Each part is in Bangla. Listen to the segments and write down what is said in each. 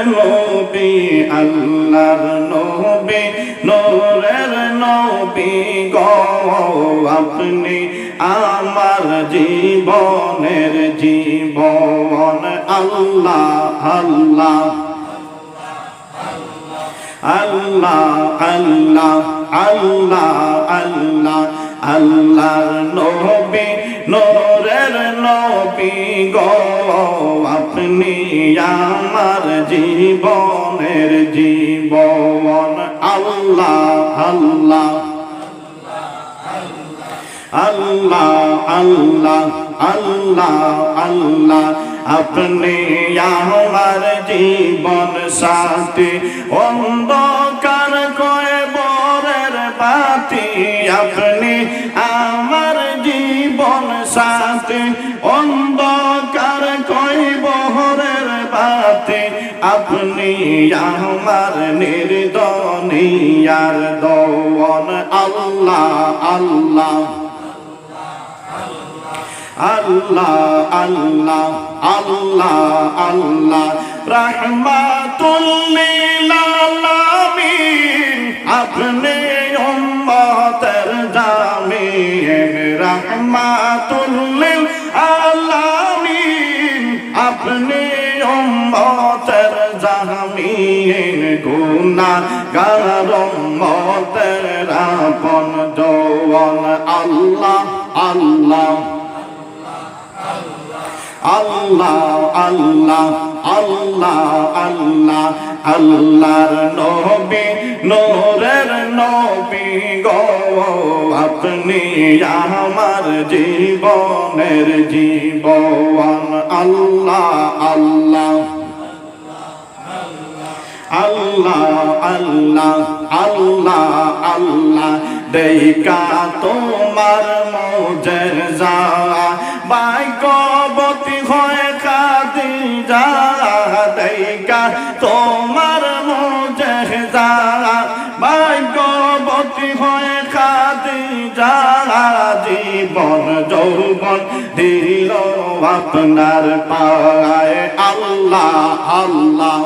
নবী আল্লাহর নবী নূরের নবী গো আপনি আমার জীবনের জীবন আল্লাহ আল্লাহ আল্লাহ আল্লাহ আল্লাহ আল্লাহ আল্লাহর নবী নূরের নবী গো আপনি আমার জীবনের জীবন আল্লাহ আল্লাহ আল্লাহ আল্লাহ আল্লাহ আল্লাহ আপনি আমার জীবন সাথী অন্ধকার কবরের বাতি আপনি আমার জীবন সাথী অন্ধকার কবরের বাতি আপনি আমার নির্দনিয়ার দওয়ান আল্লাহ আল্লাহ আল্লাহ আল্লাহ আল্লাহ আল্লাহ রাহমাতুল লিল আলামিন আপনি উম্মতের জামিন রাহমাতুল লিল আলামিন আপনি উম্মতের জামিন গুনাহগার উম্মতের আপন জওয়ান আল্লাহ আল্লাহ আল্লাহ আল্লাহ আল্লাহ আল্লাহ আল্লাহর নবী নূরের নবী গো আপনি আমার জীবনের জীবন আল্লাহ আল্লাহ আল্লাহ আল্লাহ আল্লাহ আল্লাহ দেখা তোমার মুজিজা ভাগ্যবতী হয়ে খাদিজা দেখা তোমার মুজিজা ভাগ্যবতী হয়ে খাদিজা জীবন যৌবন দিল আপনার পায়ে আল্লাহ আল্লাহ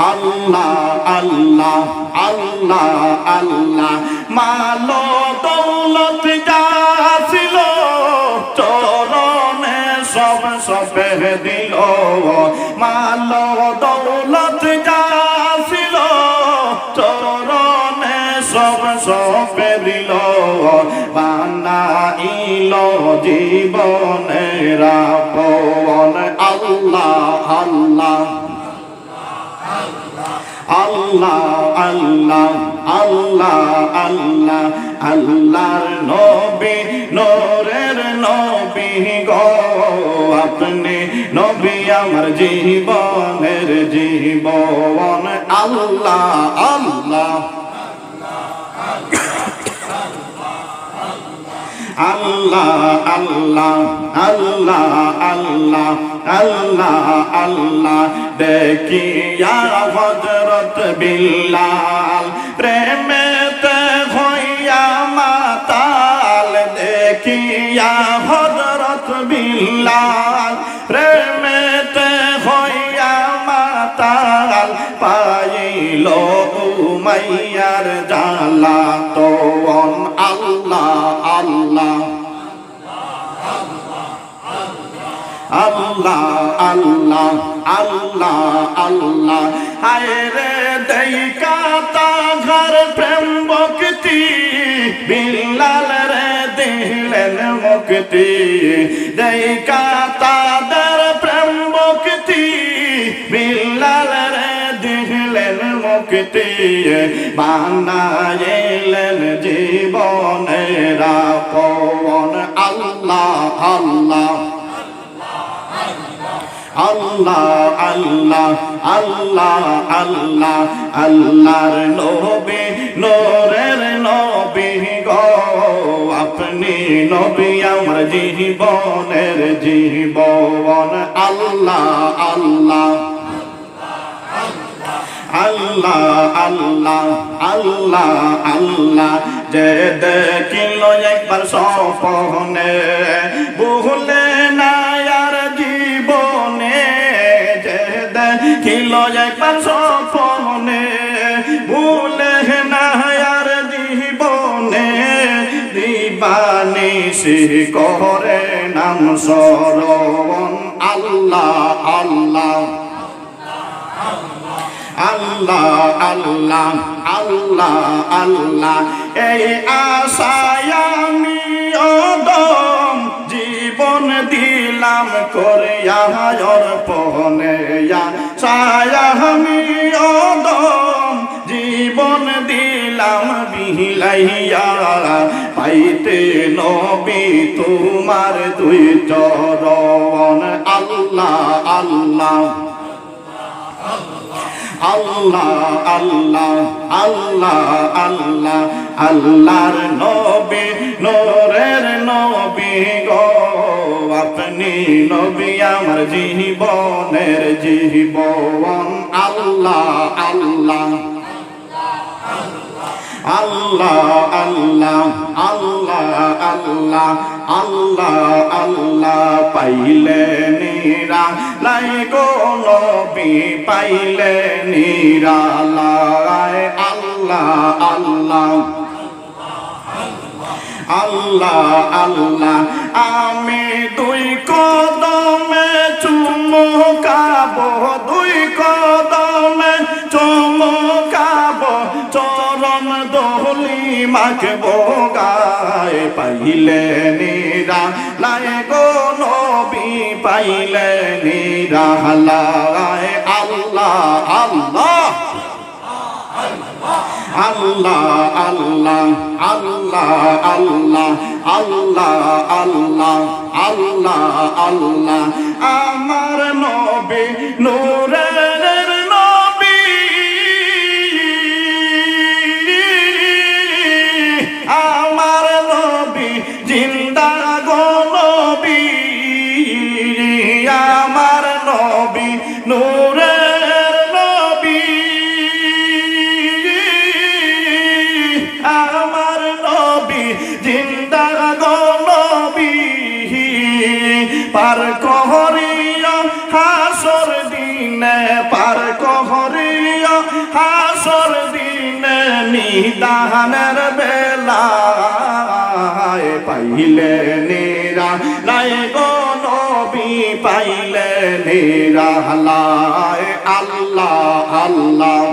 আল্লাহ আল্লাহ আল্লাহ আল্লাহ মালো দৌলত যা ছিল চরণে সব সপে দিল মালো দৌলত যা ছিল চরণে সব সপে দিল বানাইল জীবনের আপন আল্লাহ আল্লাহ আল্লাহ আল্লাহ আল্লাহ আল্লাহ আল্লাহর নবী নূরের নবী গো আপনি নবী আমার জীবনের জীবন আল্লাহ আল্লাহ আল্লাহ আল্লাহ আল্লাহ আল্লাহ আল্লাহ আল্লাহ দেখিয়া হযরত বিল্লাল প্রেমেতে হইয়া মাতাল দেখিয়া হযরত বিল্লাল প্রেমেতে হইয়া মাতাল পাইল উমাইয়ার জ্বালাতন আল্লাহ আল্লাহ আল্লাহ আল্লাহ আল্লাহ আল্লাহ হায় রে দেইকা তাহার প্রেম ভক্তি বিল্লাল রে দিলেন মুক্তি দেইকা তাদের প্রেম ভক্তি বিল্লাল রে দিলেন মুক্তি বানাইলেন জীবনের আপন আল্লাহ আল্লাহ আল্লাহ আল্লাহ আল্লাহ আল্লাহ আল্লাহর নবী নূরের নবী গো আপনি নবী আমার জীবনের জীবন আল্লাহ আল্লাহ আল্লাহ আল্লাহ আল্লাহ আল্লাহ যে দেখিল একবার স্বপ্নে ভুলে না আর জীবনে যে দেখিল একবার স্বপ্নে ভুলে না আর জীবনে দিবানিশি করে নাম স্মরণ আল্লাহ আল্লাহ আল্লাহ আল্লাহ আল্লাহ আল্লাহ এই আশায় আমি অদম জীবন দিলাম করিয়া অর্পণে আশায় আমি অদম জীবন দিলাম বিলাইয়া পাইতে নবী তোমার দুই চরণ আল্লাহ আল্লাহ আল্লাহ আল্লাহ আল্লাহ আল্লাহ আল্লাহর নবী নূরের নবী গো আপনি নবী আমার জীবনের জীবন আল্লাহ আল্লাহ আল্লাহ আল্লাহ আল্লাহ আল্লাহ আল্লাহ আল্লাহ পাইলে নিরা লাই গো নবী পাইলে নিরালায় আল্লাহ আল্লাহ আল্লাহ আল্লাহ আমি দুই কদমে চুমকাবো দুই কদমে চুমকাবো চরণ দোলি মাখবো গায়ে পাইলে নিরা লাই গো নবী পাইলে নিরালায় আল্লাহ আল্লাহ আল্লাহ আল্লাহ আল্লাহ আল্লাহ আল্লাহ আল্লাহ আল্লাহ আল্লাহ আমার নবী নূরের নবী আমার নবী জিন্দা গো নবী আমার নবী নূরের নবী আমার নবী জিন্দা গো নবী পার কহরিয়া হাসর দিনে পার কহরিয়া হাসর দিনে নিদানের বেলায় পাইলে নিরা লাই গো নবী পাইলে নিরালায় আল্লাহ আল্লাহ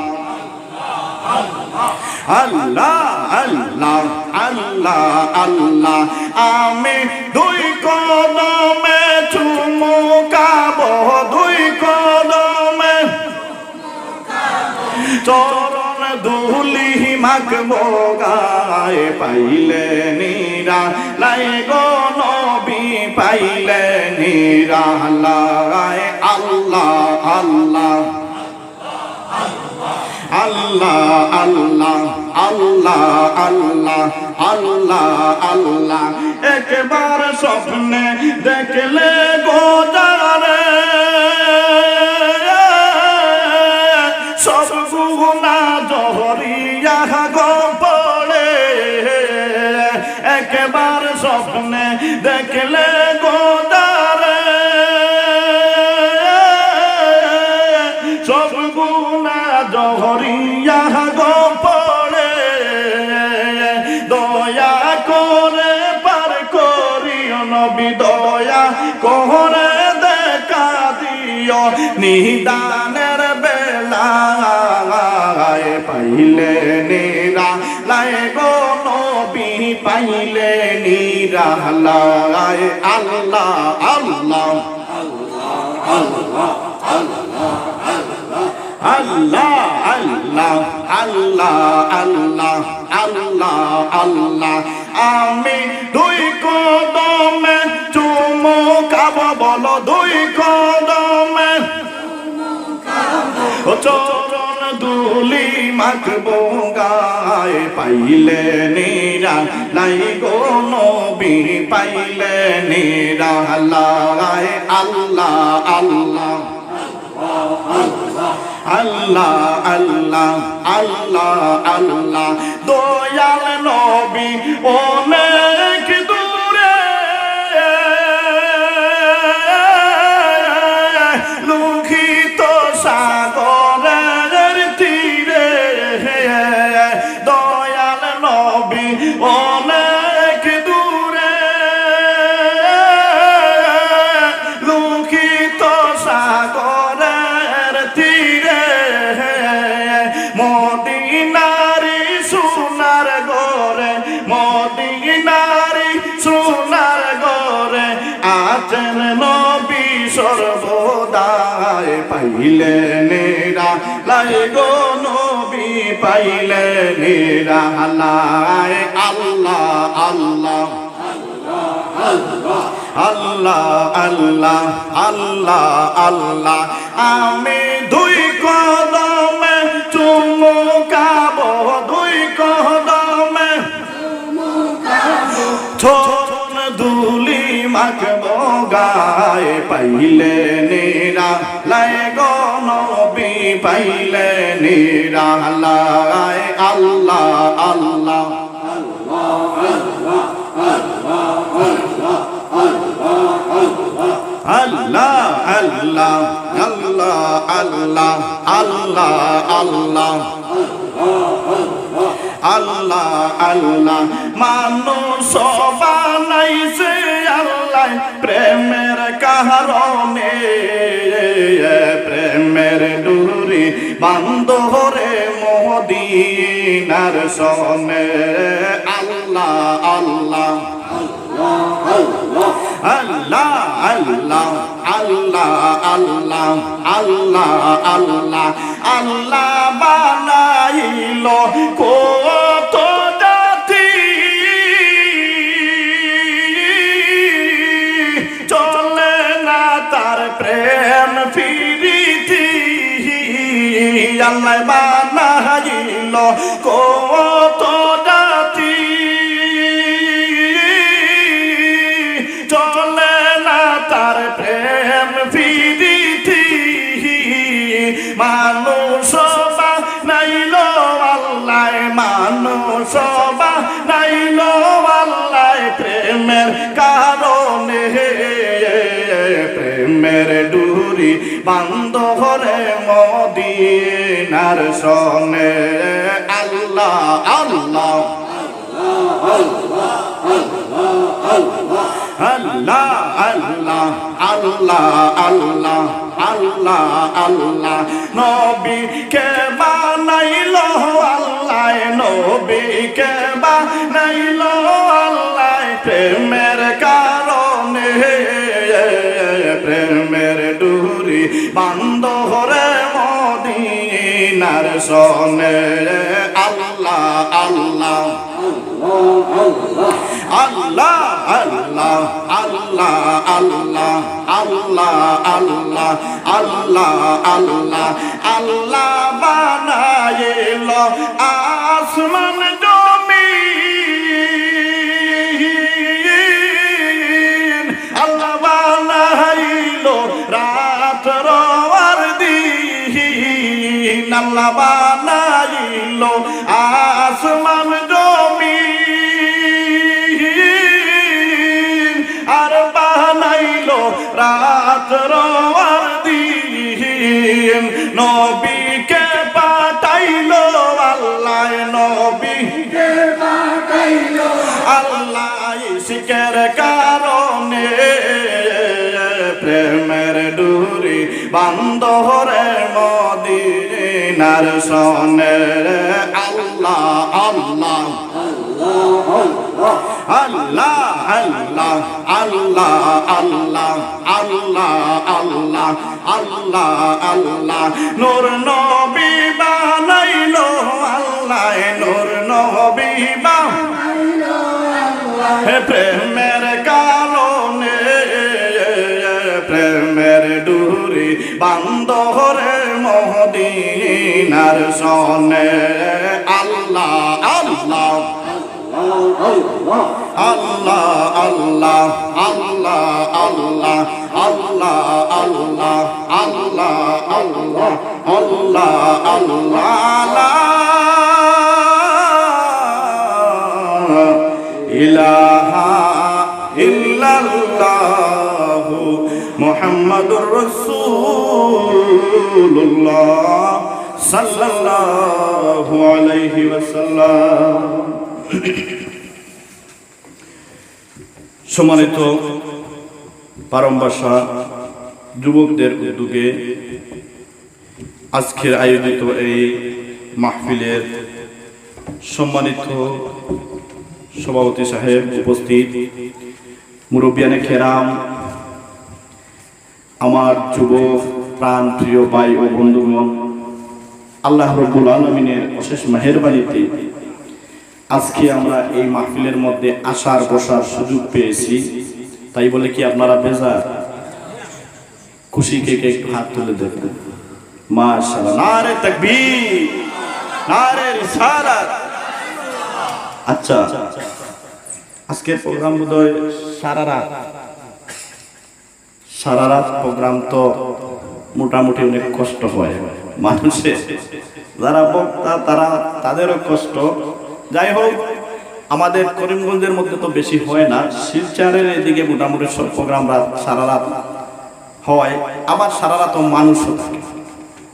আল্লাহ আল্লাহ আল্লাহ আল্লাহ আমি দুই কদমে চুমকাবো দুই কদমে চরণ ধুলি মাখবো গায়ে পাইলে নিরা লাই গো নবী পাইলে নিরালায় আল্লাহ আল্লাহ আল্লাহ আল্লাহ আল্লাহ আল্লাহ আল্লাহ আল্লাহ একবার স্বপ্নে দেখলে গোজারে সব গুনাহ জহরিয়া গো পড়ে একবার স্বপ্নে দেখলে গোজারে সব গুনাহ জহরিয়া গো পড়ে দয়া করে পার করিও নবী দয়া করে দেখা দিও নিদানের বেলায় পাইলে নিরা লাই গো নবী পাইলে নিরালায় আল্লাহ আল্লাহ আল্লাহ আল্লাহ আল্লাহ আল্লাহ আল্লাহ আল্লাহ আল্লাহ আল্লাহ আমি দুই কদমে চুমকাবো বলো দুই কদমে চরণ ধুলি মাখবো গায়ে পাইলে নিরা লাই গো নবী পাইলে নিরালায় আল্লাহ আল্লাহ আল্লাহ আল্লাহ আল্লাহ আল্লাহ দয়াল নবী অনেক দূরে লুকিত পাইলে নিরালাই গো নবী পাইলে নিরালাই আল্লাহ আল্লাহ আল্লাহ আল্লাহ আল্লাহ আল্লাহ আমি দুই কদমে চুমুকাবো দুই কদমে ছোট দুলি মাখবো গায়ে পাইলে নিরালাই গো নবী পাইলে নিরালাই আল্লাহ আল্লাহ আল্লাহ আল্লাহ আল্লাহ আল্লাহ আল্লাহ আল্লাহ আল্লাহ আল্লাহ মানুষ বানাইছে আল্লাহ প্রেমের কারণে প্রেমের ডুরি বান্ধরে মদিনার সনে আল্লাহ আল্লাহ আল্লাহ আল্লাহ আল্লাহ আল্লাহ আল্লাহ আল্লাহ আল্লাহ বানাইল কত জাতি চলে না তার প্রেম ফিরিতি আল্লাহ বানাইল কত জাতি চলে না তার প্রেম ফিরিতি মানুষ বানাইল আল্লাহ মানুষ বানাইল আল্লাহ প্রেমের কারণে প্রেমের ডুরি বান্ধরে মদিনার সনে আল্লাহ আল্লাহ আল্লাহ আল্লাহ আল্লাহ আল্লাহ আল্লাহ আল্লাহ নবীকে বানাইল আল্লাহ নবীকে বানাইল আল্লাহ প্রেমের কারণে প্রেমের ডুরি বান্ধরে মদিনার সনে আল্লাহ আল্লাহ আল্লাহ আল্লাহ আল্লাহ আল্লাহ আল্লাহ আল্লাহ আল্লাহ আল্লাহ আল্লাহ বানাইল আসমান জমিন আল্লাহ বানাইল রাত আর দিন আল্লাহ বানাইল আসমান জমিন আর বানাইল রাত আর দিন নবীকে পাঠাইল আল্লাহ নবীকে পাঠাইল আল্লাহ ইশকের কারণে প্রেমের ডুরি বান্ধরে মদিনার সনে আল্লাহ আল্লাহ আল্লাহ আল্লাহ আল্লাহ আল্লাহ আল্লাহ আল্লাহ আল্লাহ আল্লাহ নূর নবী বানাইল আল্লাহ নূর নবী বানাইল আল্লাহ প্রেমের কারণে প্রেমের ডুরি বান্ধরে মদিনার সনে আল্লাহ আল্লাহ আল্লাহ আল্লাহ আল্লাহ আল্লাহ আল্লাহ আল্লাহ আল্লাহ আল্লাহ আল্লাহ আল্লাহ ইলাহা ইল্লাল্লাহু মুহাম্মাদুর রাসূলুল্লাহ সাল্লাল্লাহু আলাইহি ওয়াসাল্লাম। সম্মানিত পারমবাসা যুবকদের উদ্যোগে আজকের আয়োজিত এই মাহফিলের সম্মানিত সভাপতি সাহেব, উপস্থিত মুরব্বিয়ানে কেরাম, আমার যুবক প্রাণ প্রিয় ভাই ও বন্ধুগণ, আল্লাহ রাব্বুল আলামিনের অশেষ মেহেরবানিতে আজকে আমরা এই মাহফিলের মধ্যে আসার বসার সুযোগ পেয়েছি। তাই বলে কি আপনারা বেজার? খুশি কে কে একটু হাত তুলে দেখবেন। মাশাআল্লাহ, নারে তাকবীর, নারে রিসালাত। আচ্ছা, আজকের প্রোগ্রাম বোধহয় সারা রাত প্রোগ্রাম, তো মোটামুটি অনেক কষ্ট হয় মানুষের, যারা বক্তা তাদেরও কষ্ট। যাই হোক, আমাদের করিমগঞ্জের মধ্যে তো বেশি হয় না, শিলচরের এদিকে মোটামুটি সব প্রোগ্রাম সারা রাত হয়, আবার সারা রাতও মানুষও থাকে।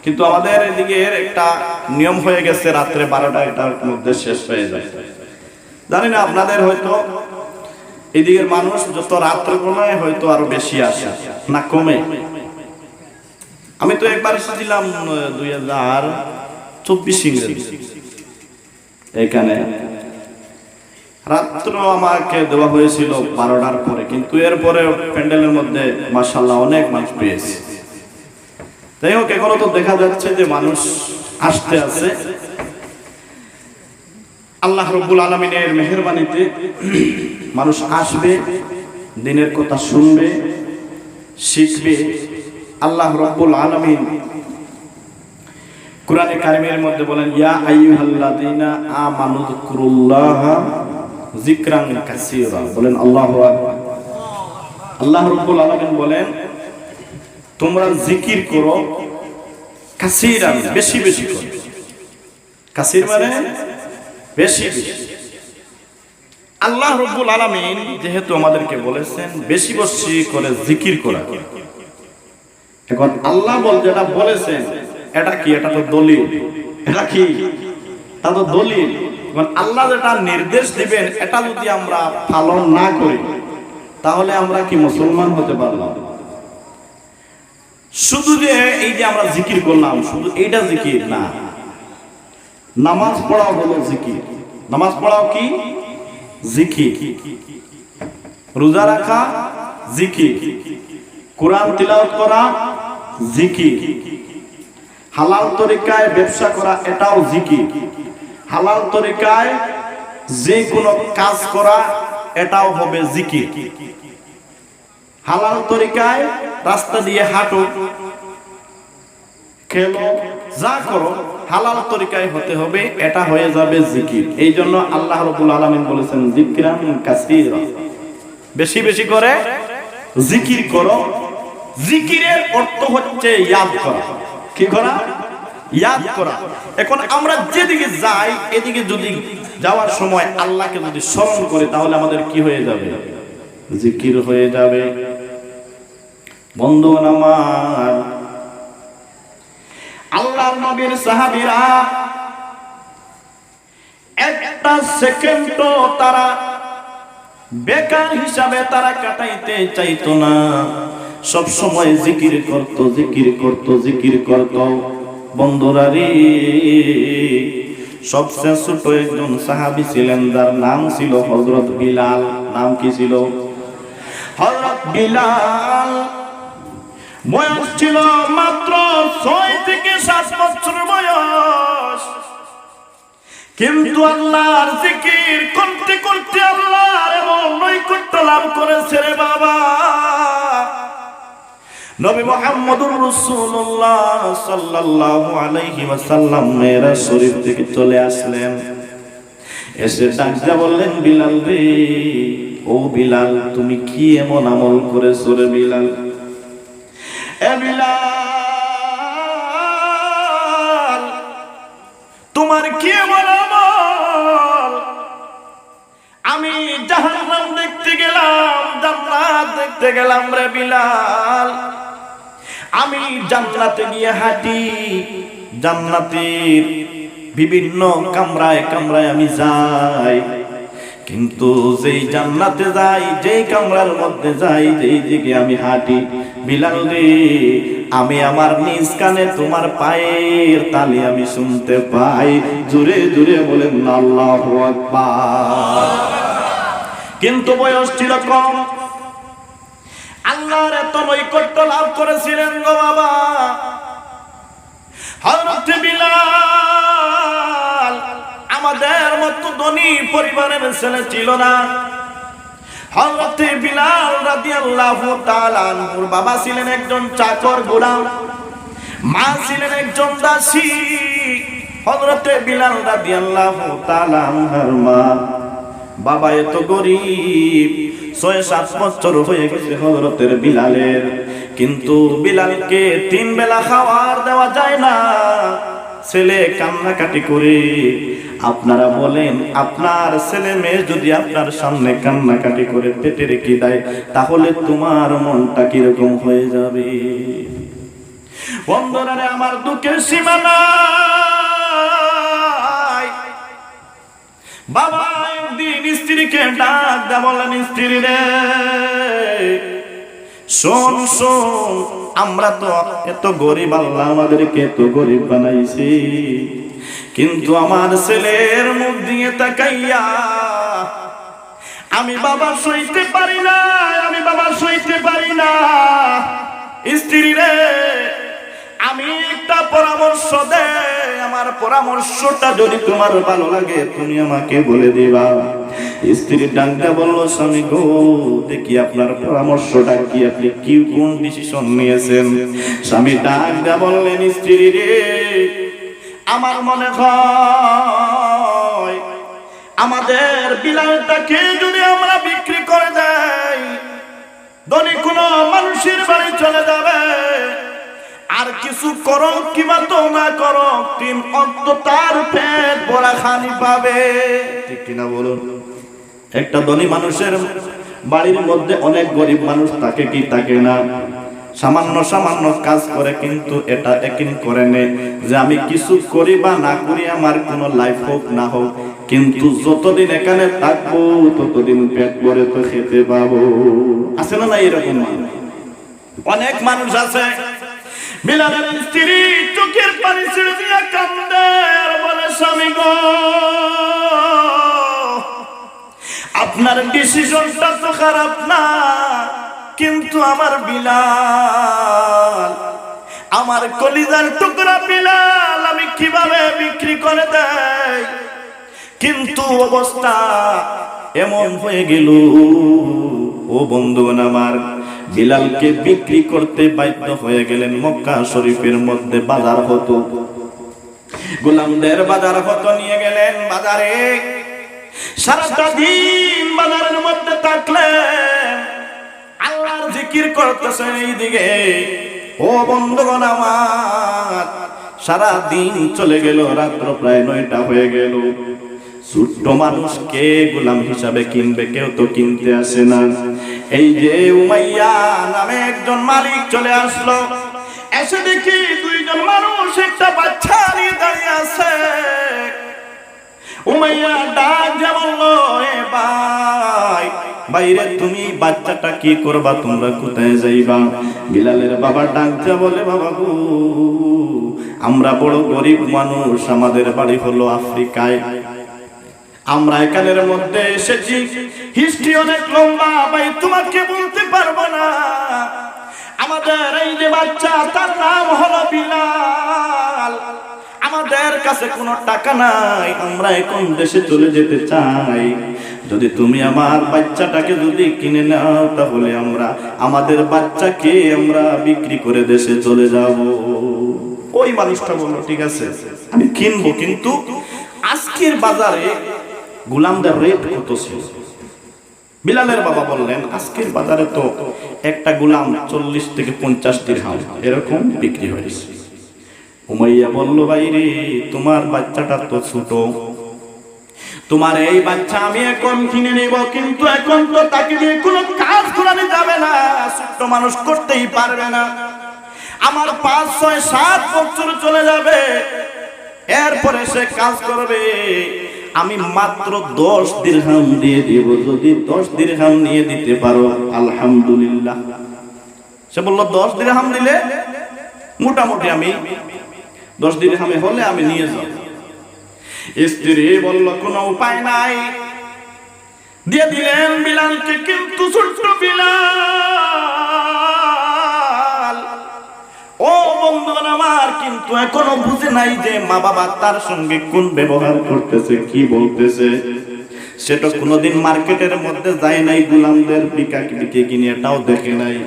কিন্তু আমাদের এদিকে একটা নিয়ম হয়ে গেছে, রাত্রে 12টার মধ্যে শেষ হয়ে যায়। জানি না আপনাদের হয়তো এদিকের মানুষ যত রাত্রে কোনায় হয়তো আরো বেশি আসে না কমে। আমি তো একবার এসেছিলাম 2024 ইংরেজি, এখানে রাত্র আমাকে দেওয়া হয়েছিল 12টার পরে, কিন্তু এরপরে প্যান্ডেলের মধ্যে মাশাআল্লাহ অনেক মানুষ পেয়েছে। তাই হোক, এখনো তো দেখা যাচ্ছে যে মানুষ আসতে আছে। আল্লাহ রাব্বুল আলামিনের মেহেরবানিতে মানুষ আসবে, দিনের কথা শুনবে, শিখবে। আল্লাহ রাব্বুল আলামিন কোরআনে কারিমের মধ্যে বলেন, ইয়া আইয়ুহাল্লাযীনা আমানু যিকুরুল্লাহা যিকরান কাসীরা। বলেন আল্লাহু আকবার। আল্লাহ রাব্বুল আলামিন বলেন, তোমরা জিকির করো কাসীরান, বেশি বেশি করো। কাসীর মানে বেশি বেশি। আল্লাহ রাব্বুল আলামিন যেহেতু আমাদেরকে বলেছেন বেশি বেশি করে জিকির করা, এখন আল্লাহ যেটা বলেছেন এটা কি? এটা তো দলিল। এটা কি? তা তো দলিল। এখন আল্লাহ যেটা নির্দেশ দিবেন এটা যদি আমরা পালন না করি তাহলে আমরা কি মুসলমান হতে পারলাম? শুধু যে এই যে আমরা জিকির করলাম, শুধু এইটা জিকির না, নামাজ পড়াও হলো জিকির। নামাজ পড়াও কি? জিকির। রোজা রাখা জিকির, কোরআন তিলাওয়াত করা জিকির, হালাল তরিকায় ব্যবসা করা এটাও জিকির, হালাল তরিকায় যে কোনো কাজ করা এটাও হবে জিকির। হালাল তরিকায় রাস্তা দিয়ে হাঁটো, খেলো, যা করো হালাল তরিকায় হতে হবে, এটা হয়ে যাবে জিকির। এই জন্য আল্লাহ রাব্বুল আলামিন বলেছেন যিকরান কাসীরা, বেশি বেশি করে জিকির করো। জিকিরের অর্থ হচ্ছে ইয়াদ করা। কি করা? ইয়াদ করা। এখন আমরা যেদিকে যাই এদিকে যদি যাওয়ার সময় আল্লাহকে যদি স্মরণ করি তাহলে আমাদের কি হয়ে যাবে? জিকির হয়ে যাবে। বন্ধুগণ আমার, আল্লাহর নবীর সাহাবীরা একটা সেকেন্ডও তারা বেকার হিসাবে তারা কাটাইতে চাইতো না। সব সময় জিকির করত, জিকির করত, জিকির করত। বন্ধুরা রে, সবচেয়ে ছোট একজন সাহাবী ছিলেন, যার নাম ছিল হযরত বিলাল। নাম কি ছিল? হযরত বিলাল। বয়স ছিল মাত্র 6 থেকে 7 বছর বয়স, কিন্তু আল্লাহর জিকির করতে করতে আল্লাহর এমন নৈকট্য লাভ করেছে রে বাবা। নবী মুহাম্মদুর রাসূলুল্লাহ সাল্লাল্লাহু আলাইহি ওয়াসাল্লাম মেরাজ শরীফ থেকে চলে আসলেন। এসে ডাক দিয়ে বললেন, বিলাল রে, ও বিলাল, তুমি কি এমন আমল করেছো রে বিলাল? এ বিলাল, তোমার কি এমন আমল? আমি জাহান্নাম দেখতে গেলাম, জান্নাত দেখতে গেলাম রে বিলাল। আমি জান্নাতে গিয়ে হাঁটি, জান্নাতের বিভিন্ন কামরায় কামরায় আমি যাই, কিন্তু যেই জান্নাতে যাই, যেই কামরার মধ্যে যাই, যেই দিকে আমি হাঁটি, বিলাল রে, আমি আমার নিজ কানে তোমার পায়ের তালি আমি শুনতে পাই। জোরে জোরে বলেন আল্লাহু আকবার। কিন্তু বয়স ছিল কম। আল্লাহর এত নৈকট্য লাভ করেছিলেন গো বাবা। হযরত বিলাল আমাদের মতো ধনী পরিবারের ছেলে ছিল না। হযরত বিলাল রাদিয়াল্লাহু তাআলা আনহুর বাবা ছিলেন একজন চাকর গোলাম, মা ছিলেন একজন দাসী। হযরত বিলাল রাদিয়াল্লাহু তাআলা আনহার মা বাবা এত গরিব, ৬-৭ বছর হয়ে গেছে হযরতের বিলালের, কিন্তু বিলালকে ৩ বেলা খাবার দেওয়া যায় না। ছেলে কান্নাকাটি করে। আপনারা বলেন, আপনার ছেলে মেয়ে যদি আপনার সামনে কান্নাকাটি করে পেটে রেখে দেয়, তাহলে তোমার মনটা কিরকম হয়ে যাবে? বন্ধুরা, আমার দুঃখের সীমা নাই। বাবা একদিন স্ত্রীকে ডাক দেয়া বললেন, স্ত্রী রে শোন শোন, আমরা তো এত গরিব, আল্লাহ আমাদেরকে এত গরিব বানাইছে, কিন্তু আমার ছেলের মুখ দিয়ে তাকাইয়া আমি বাবা সইতে পারি না, আমি বাবা সইতে পারি না। স্ত্রী রে আমি একটা পরামর্শ দে, আমার পরামর্শটা যদি তোমার ভালো লাগে তুমি আমাকে বলে দিবা। স্ত্রী ডাকটা বলল, স্বামী গো দেখি আপনার পরামর্শটা কি, আপনি কি কোন ডিসিশন নিয়েছেন? স্বামী ডাকটা বললেন, স্ত্রী রে আমার মনে হয় আমাদের বিলালটাকে যদি আমরা বিক্রি করে দেই, ধনী কোনো মানুষের বাড়ি চলে যাবে, আর কিছু করো কিংবা তো না করো, তিন অন্ত তার পেট ভরা খানি পাবে। ঠিক কিনা বলুন? একটা ধনী মানুষের বাড়ির মধ্যে অনেক গরিব মানুষ থাকে কি থাকে না? সামান্য সামান্য কাজ করে, কিন্তু এটা একদিন করে নেই যে আমি কিছু করি বা না করি আমার কোনো লাইফ হোক না হোক, কিন্তু যতদিন এখানে থাকবো ততদিন পেট ভরে তো খেতে পাবো। আছে না এরকম অনেক মানুষ আছে। বিলালের স্ত্রী চোখের পানি ছেড়ে দিয়ে কান্দে আর বলে, স্বামী গো আপনার ডিসিশনটা তো খারাপ না, কিন্তু আমার বিলাল, আমার কলিজার টুকরা বিলাল আমি কিভাবে বিক্রি করে দেই? কিন্তু অবস্থা এমন হয়ে গেল ও বন্ধুগণ আমার, বিলালকে বিক্রি করতে বাধ্য হয়ে গেলেন। মক্কা শরীফের মধ্যে বাজার হতো, গোলামদের বাজার হতো, নিয়ে গেলেন বাজারে। সারাটা দিন বাজারের মধ্যে থাকলেন, আল্লাহর জিকির করতেছেন এইদিকে। ও বন্ধুগণ আমার, সারা দিন চলে গেল, রাত্র প্রায় 9টা হয়ে গেল। ছোট্ট মানুষকে গোলাম হিসাবে কিনবে, কেউ তো কিনতে আসে না। এই যে উমাইয়া নামে একজন মালিক চলে আসলো, এসে দেখি 2জন মানুষ একটা বাচ্চা নিয়ে দাঁড়িয়ে আছে। উমাইয়া ডাক দিয়ে বলল, এ ভাই, বাইরে তুমি বাচ্চাটা কি করবা, তোমরা কোথায় যাইবা? বিলালের বাবা ডাক দিয়ে বলে, বাবা গো আমরা বড় গরিব মানুষ, আমাদের বাড়ি হলো আফ্রিকায়, আমরা এখানের মধ্যে এসেছি, হিস্ট্রি অনেক লম্বা, ভাই তোমাকে বলতে পারবো না। আমাদের এই যে বাচ্চা, তার নাম হলো বিলাল, আমাদের কাছে কোনো টাকা নাই, আমরা এখন দেশে চলে যেতে চাই। যদি তুমি আমার বাচ্চাটাকে যদি কিনে নাও, তাহলে আমরা আমাদের বাচ্চাকে আমরা বিক্রি করে দেশে চলে যাব। ওই মানুষটা বলল, ঠিক আছে আমি কিনবো, কিন্তু আজকের বাজারে গোলামদের রেট কত ছিল? বিলালের বাবা বললেন, আজকের বাজারে তো একটা গোলাম 40 থেকে 50 দিরহাম এরকম বিক্রি হয়েছে। উমাইয়া বলল, ভাই রে তোমার বাচ্চাটা তো ছোট, তোমার এই বাচ্চা আমি এখন কিনে নেব, কিন্তু এখন তো তাকে দিয়ে কোনো কাজ করানো যাবে না, ছোট্ট মানুষ করতেই পারবে না। আমার 5, 6, 7 বছর চলে যাবে, এরপরে সে কাজ করবে, আমি মাত্র 10 দিরহাম দিয়ে দিব, যদি 10 দিরহাম নিয়ে দিতে পারো আলহামদুলিল্লাহ। সে বলল, 10 দিরহাম দিলে মোটামুটি আমি 10 দিরহামে হলে আমি নিয়ে যাব। স্ত্রী বলল, কোনো উপায় নাই, দিয়ে দিলেন বিলালকে। কিন্তু ছোট্ট বিলাল ও বন্ধুগণ আমার, কিন্তু এখনো বুঝে নাই যে মা বাবা তার সঙ্গে কোন ব্যবহার করতেছে, কি বলতেছে। সেটা কোনোদিন মার্কেটের মধ্যে যায় নাই, গোলামদের বিকে কিনে এটাও দেখে নাই।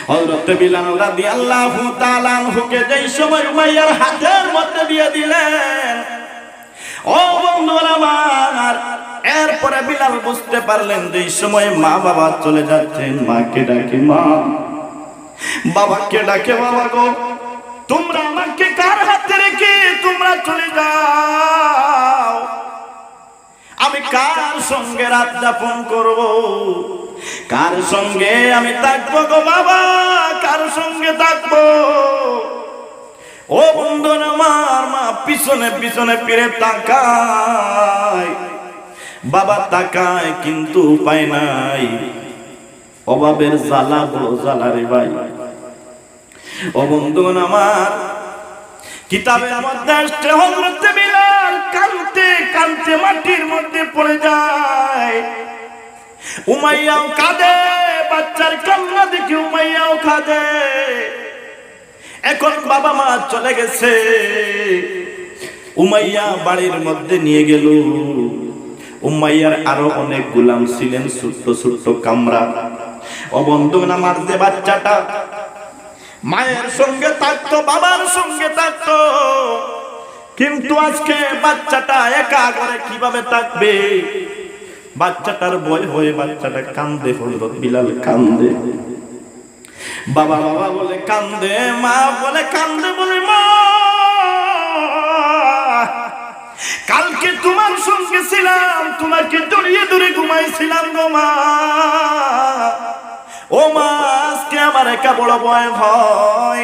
হযরত বিলাল রাদিয়াল্লাহু তাআলা আনহুকে যেই সময় উমাইয়ার হাতের মধ্যে দিয়ে দিলেন, ও বন্ধুগণ আমার, এরপরে বিলাল বুঝতে পারলেন যে এই সময় মা বাবা চলে যাচ্ছেন। মাকে ডাকে মা, বাবাকে ডাকে বাবা গো, তোমরা আমাকে কার হাতে রেখে তোমরা চলে যাও? আমি কার সঙ্গে রাত যাপন করব? কার সঙ্গে আমি থাকবো গো বাবা? কার সঙ্গে থাকবো? ও বন্ধু আমার, মা পিছনে পিছনে ফিরে তাকায়, বাবা তাকায় কিন্তু উপায় নাই। অভাবের জ্বালা বড় জ্বালা রে ভাই। ও বন্ধুগণ আমার, কিতাবের মধ্যে আসছে হযরত বিলাল কাঁদতে কাঁদতে মাটির মধ্যে পড়ে যায়। উমাইয়াও কাঁদে, বাচ্চার কান্না দেখে উমাইয়াও কাঁদে। এখন বাবা মা চলে গেছে, উমাইয়া বাড়ির মধ্যে নিয়ে গেল। উমাইয়ার আরো অনেক গোলাম ছিলেন, ছোট্ট ছোট্ট কামরা। ও বন্ধুগণ আমার, যে বাচ্চাটা মায়ের সঙ্গে থাকতো, বাবার সঙ্গে থাকতো, কিন্তু আজকে বাচ্চাটা একা ঘরে কিভাবে থাকবে? বাচ্চাটার ভয় হয়ে বাচ্চাটা কান্দে। হযরত বিলাল কান্দে, বাবা বাবা বলে কান্দে, মা বলে কান্দে, বলে মা কালকে তোমার সঙ্গে ছিলাম, তোমাকে জড়িয়ে ধরে ঘুমাইছিলাম গো মা। ও মা, আজকে আমার একা বড় ভয় হয়।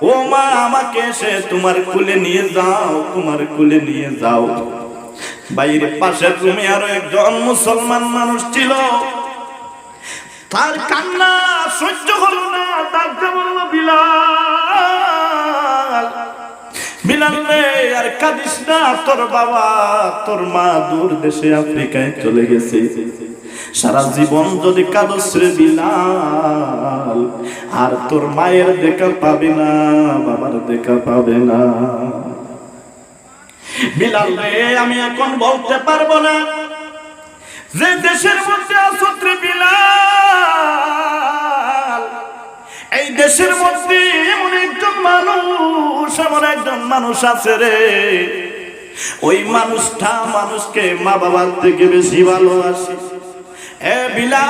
ও মা, আমাকে এসে তোমার কোলে নিয়ে যাও, তোমার কোলে নিয়ে যাও। বাইরে পাশের রুমে আরো একজন মুসলমান মানুষ ছিল, তার কান্না সহ্য হলো না। তাকে বলল, বিলাল, বিলাল রে, আর কাঁদিস না, তোর বাবা তোর মা দূর দেশে আফ্রিকায় চলে গেছে। সারা জীবন যদি কাঁদস রে বিলাল, আর তোর মায়ের দেখা পাবে না, বাবার দেখা পাবে না। বিলাল রে, আমি এখন বলতে পারবো না যে দেশের মধ্যে আসত রে বিলাল, এই দেশের মধ্যে এমন একজন মানুষ আছে রে, ওই মানুষটা মানুষকে মা বাবার থেকে বেশি ভালোবাসে। এ বিলাল,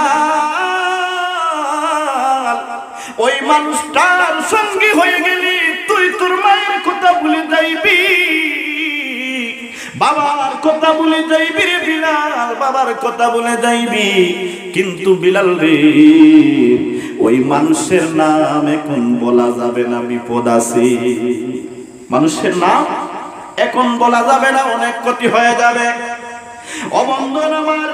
ওই মানুষটার সঙ্গী হয়ে গেলি তুই তোর মায়ের কথা ভুলে যাইবি, বাবার কথা ভুলে যাইবি রে বিলাল, বাবার কথা ভুলে যাইবি। কিন্তু বিলাল রে, ওই মানুষের নাম এখন বলা যাবে না, বিপদ আছে। মানুষের নাম এখন বলা যাবে না, অনেক ক্ষতি হয়ে যাবে। ও বন্ধু আমার,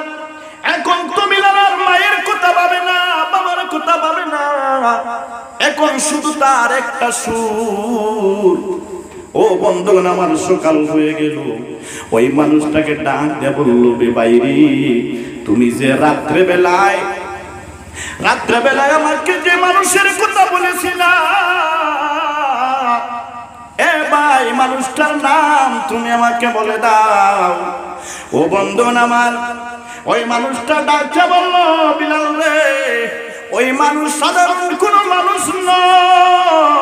এখন তো বিলাল আর মায়ের কথা ভাবে না, বাবার কথা ভাবে না, এখন শুধু তার একটা সুর। ও বন্ধুগণ আমার, সকাল হয়ে গেল, ওই মানুষটাকে ডাক দিয়ে বলল, বে বাইরে, তুমি যে রাত্রে বেলায় আমাকে যে মানুষের কথা বলেছিলা, এ ভাই, মানুষটার নাম তুমি আমাকে বলে দাও। ও বন্ধুগণ আমার, ওই মানুষটা ডাকতে বলল, বিলাল রে, ওই মানুষ সাধারণ কোন মানুষ নয়,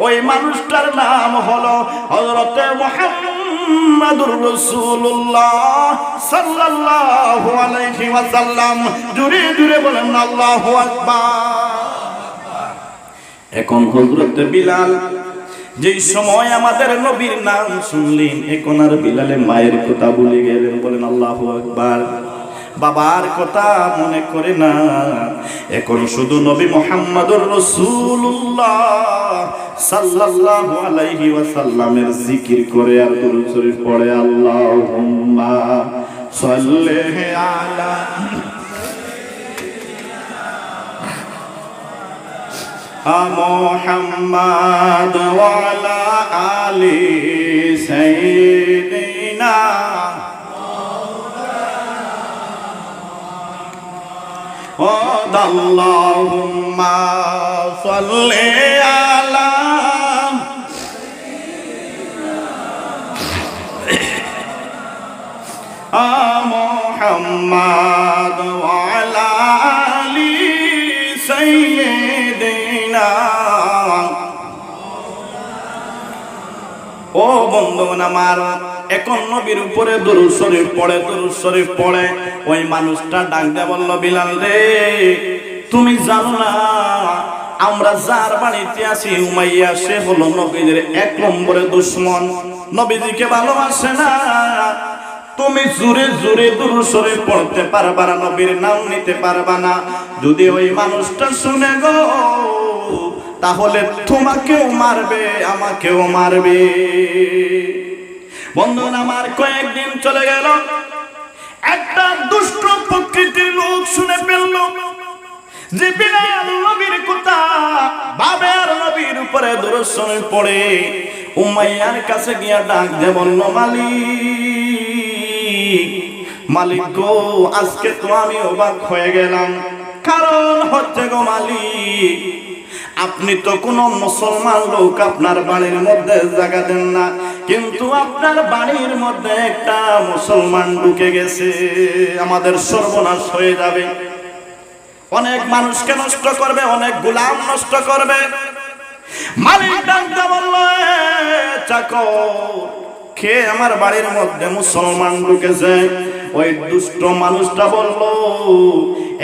ওই মানুষটার নাম হলো হযরতে মুহাম্মাদুর রাসূলুল্লাহ সাল্লাল্লাহু আলাইহি ওয়াসাল্লাম। জোরে জোরে বলেন আল্লাহু আকবার। এখন হযরতে বিলাল যেই সময় আমাদের নবীর নাম শুনলেন, এখন আর বিলালে মায়ের কথা ভুলে গেলেন। বলেন আল্লাহু আকবার। বাবার কথা মনে করে না, এখন শুধু নবী মুহাম্মদুর রাসূলুল্লাহ সাল্লাল্লাহু আলাইহি ওয়াসাল্লামের জিকির করে আর দুরূদ শরীফ পড়ে। আল্লাহুম্মা সাল্লি আলা মুহাম্মাদ ওয়া আলা আলি সাইয়্যিদিনা আল্লাহুম্মা সাল্লি আলা মুহাম্মাদ ওয়া আলা আলি সাইয়্যিদিনা। ও বন্ধুগণ আমার, এখন নবীর উপরে দুরূদ শরীফ পড়ে, দুরূদ শরীফ পড়ে। ওই মানুষটা ডাক দিয়ে বলল, বিলাল রে, তুমি জানো না আমরা যার বাড়িতে আছি উমাইয়া, সে হলো নবীদের এক নম্বরে দুশমন, নবীজিকে ভালোবাসে না। তুমি জোরে জোরে দুরূদ শরীফ পড়তে পারবা না, নবীর নাম নিতে পারবা না। যদি ওই মানুষটা শুনে গো, তাহলে তোমাকেও মারবে, আমাকেও মারবে। বন্ধুরা আমার, কয়েকদিন চলে গেল, একটা দুষ্ট প্রকৃতির লোক শুনে ফেলল যে বিলাল নবীর কথা ভাবে আর নবীর উপরে দুরূদ শরীফ পড়ে। উমাইয়ার কাছে গিয়া ডাক দিয়ে বলল, মালিক গো, আজকে তো আমি অবাক হয়ে গেলাম। কারণ হচ্ছে গো মালিক, আপনি তো কোনো মুসলমান লোক আপনার বাড়ির মধ্যে জায়গা দেন না, কিন্তু আপনার বাড়ির মধ্যে একটা মুসলমান ঢুকে গেছে, আমাদের সর্বনাশ হয়ে যাবে। অনেক মানুষকে নষ্ট করবে, অনেক গোলাম নষ্ট করবে। মালিক ডাকতে বলল, চাকর, কে আমার বাড়ির মধ্যে মুসলমান ঢুকেছে? ওই দুষ্ট মানুষটা বলল,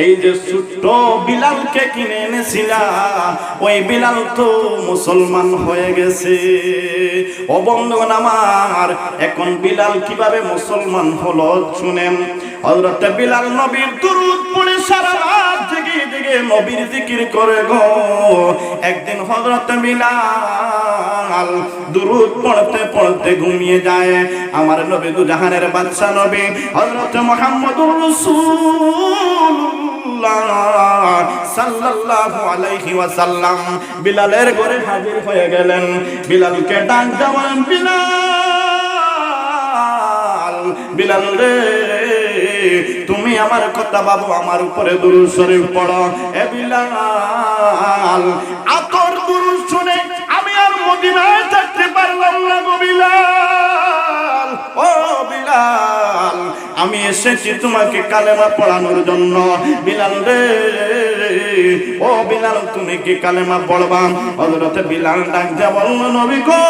এই যে ছোট্ট বিলালকে কিনে এনেছিলা, ওই বিলাল তো মুসলমান হয়ে গেছে। ও বন্ধুগণ আমার, এখন বিলাল কিভাবে মুসলমান হলো শুনেন। হযরত বিলাল নবীর দুরূদ পড়ে সারা রাত জেগে জেগে নবীর জিকির করে গো। একদিন হযরত বিলাল দুরূদ পড়তে পড়তে ঘুমিয়ে যায়। আমার নবী দু জাহানের বাদশা নবী হযরত মুহাম্মদুর রাসূলুল্লাহ সাল্লাল্লাহু আলাইহি ওয়াসাল্লাম বিলালের ঘরে হাজির হয়ে গেলেন। বিলালকে ডাক দেওয়ান, বিলাল, বিলাল রে, তুমি আমার কথা ভাবো, আমার উপরে দুরূদ শরীফ পড়ো। এ বিলাল, আতর দুরূদ শুনে আমি আর মদিনায় থাকতে পারলাম না গো বিলাল। ও বিলাল, আমি এসেছি তোমাকে কালেমা পড়ানোর জন্য। বিলাল রে, ও বিলাল, তুমি কি কালেমা পড়বা? হযরত বিলাল ডাক দিয়ে বলল, নবী গো,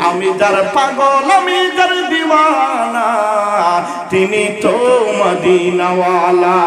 আমি যার পাগল, আমি যার দিওয়ানা, তিনি তো মদিনাওয়ালা।